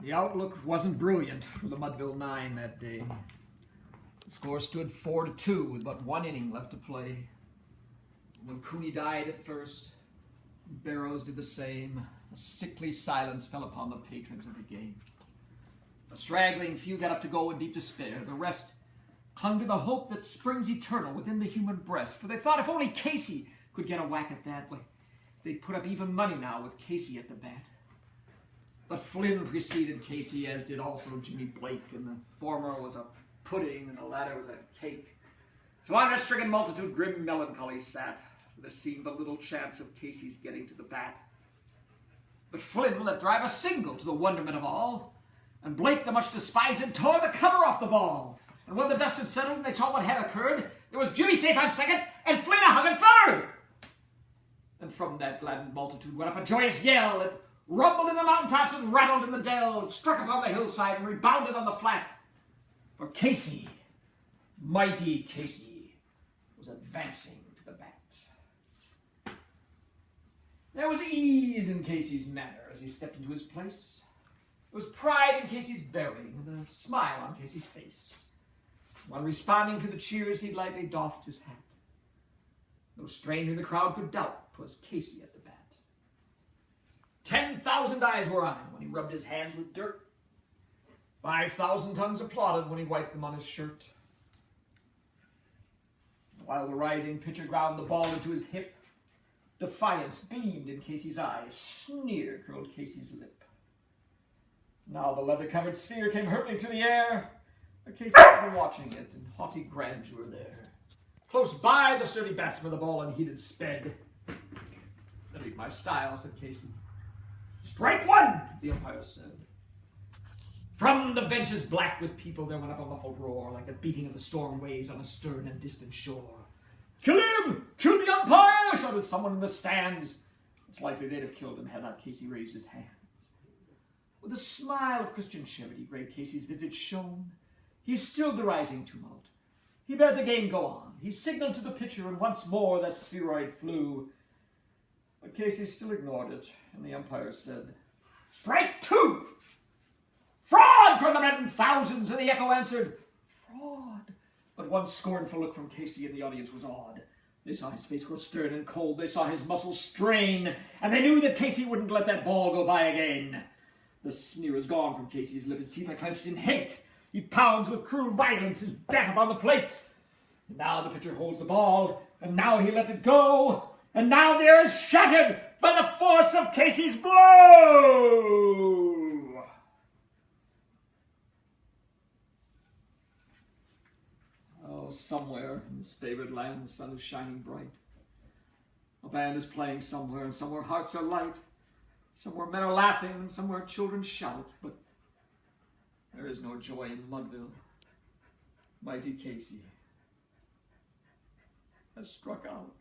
The outlook wasn't brilliant for the Mudville Nine that day. The score stood 4-2 with but one inning left to play. When Cooney died at first, Barrows did the same. A sickly silence fell upon the patrons of the game. A straggling few got up to go in deep despair. The rest clung to the hope that springs eternal within the human breast, for they thought if only Casey could get a whack at that, why, they'd put up even money now with Casey at the bat. But Flynn preceded Casey, as did also Jimmy Blake, and the former was a pudding and the latter was a cake. So on that stricken multitude grim melancholy sat, for there seemed but little chance of Casey's getting to the bat. But Flynn let drive a single to the wonderment of all, and Blake, the much despised, tore the cover off the ball. And when the dust had settled and they saw what had occurred, there was Jimmy safe on second, and Flynn a hugging third. And from that gladdened multitude went up a joyous yell. It rumbled in the mountaintops and rattled in the dell. It struck upon the hillside and rebounded on the flat. For Casey, mighty Casey, was advancing to the bat. There was ease in Casey's manner as he stepped into his place. There was pride in Casey's bearing and a smile on Casey's face. While responding to the cheers, he lightly doffed his hat. No stranger in the crowd could doubt 'twas Casey at the bat. 10,000 eyes were on him when he rubbed his hands with dirt. 5,000 tongues applauded when he wiped them on his shirt. While the writhing pitcher ground the ball into his hip, defiance gleamed in Casey's eyes. Sneer curled Casey's lip. Now the leather-covered sphere came hurtling through the air. A Casey had been watching it in haughty grandeur there. Close by the sturdy batsman, the ball unheeded sped. "That ain't my style," said Casey. "Strike one," the umpire said. From the benches black with people there went up a muffled roar, like the beating of the storm waves on a stern and distant shore. "Kill him! Kill the umpire!" shouted someone in the stands. It's likely they'd have killed him had not Casey raised his hand. With a smile of Christian charity great Casey's visage shone. He stilled the rising tumult. He bade the game go on. He signaled to the pitcher, and once more that spheroid flew. But Casey still ignored it, and the umpire said, "Strike two!" "Fraud!" cried the men in thousands, and the echo answered, "Fraud!" But one scornful look from Casey, and the audience was awed. They saw his face grow stern and cold. They saw his muscles strain, and they knew that Casey wouldn't let that ball go by again. The sneer is gone from Casey's lip. His teeth are clenched in hate. He pounds with cruel violence his bat upon the plate. And now the pitcher holds the ball, and now he lets it go, and now the air is shattered by the force of Casey's blow. Oh, somewhere in this favored land the sun is shining bright. A band is playing somewhere, and somewhere hearts are light. Somewhere men are laughing, and somewhere children shout, but there is no joy in Mudville. Mighty Casey has struck out.